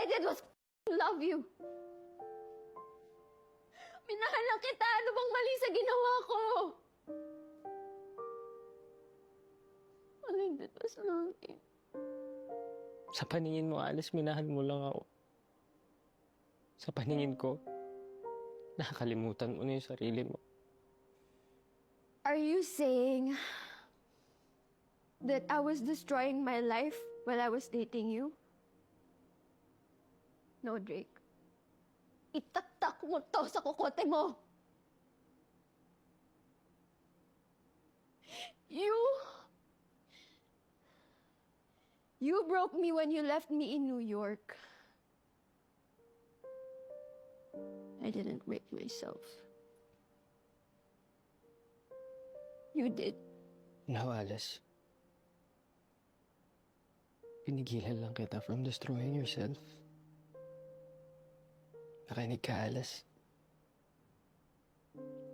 I did was love you. Minahal lang kita. Ano bang mali sa ginawa ko? All I did was love you. Sa paningin mo, Alice, minahal mo lang ako. Sa paningin ko, nakakalimutan mo na yung sarili mo. Are you saying that I was destroying my life while I was dating you? No, Drake. Itatak mo to sa kukote mo! You broke me when you left me in New York. I didn't break myself. You did. No, Alice. Pinigilan lang kita from destroying yourself. Nakinig ka, Alice.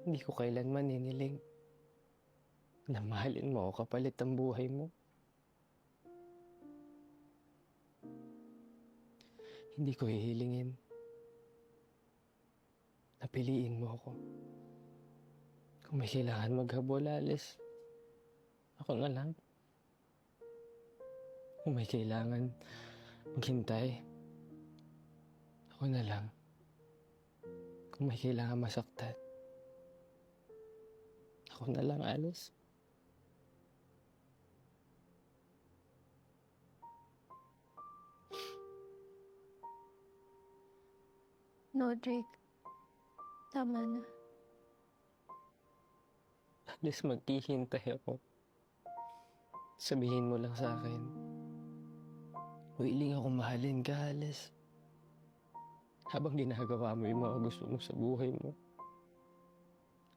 Hindi ko kailanman niniling na mahalin mo o kapalit ang buhay mo. Hindi ko hihilingin na piliin mo ako. Kung may kailangan maghabol, Alice, ako na lang. Kung may kailangan maghintay, ako na lang. Kung may kailangan masaktan, ako na lang, Alice. No, Drake. Tama na. Alice, maghihintay ako. Sabihin mo lang sa akin. Willing akong mahalin ka, Alice. Habang ginagawa mo yung mga gusto mo sa buhay mo.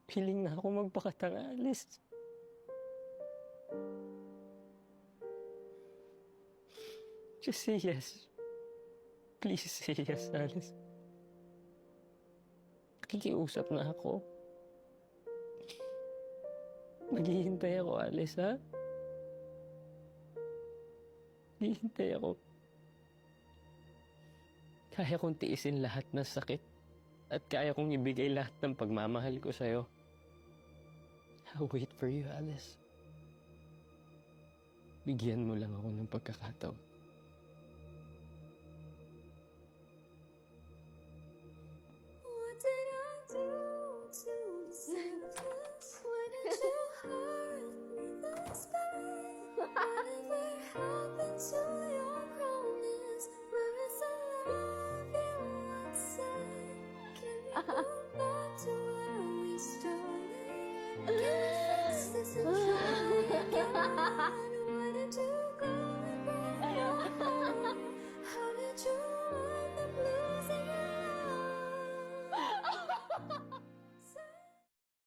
Piling na ako magpakatanga, Alice. Just say yes. Please say yes, Alice. Nakikiusap na ako. Maghihintay ako, Alice, ha? Maghihintay ako. Kaya kong tiisin lahat ng sakit at kaya kong ibigay lahat ng pagmamahal ko sa'yo. I'll wait for you, Alice. Bigyan mo lang ako ng pagkakataon. What did I do to deserve this? Why did you hurt me this bad? Whatever happened to your promise? Where is the love you once said? Can we go back to where we started? Can we fix this?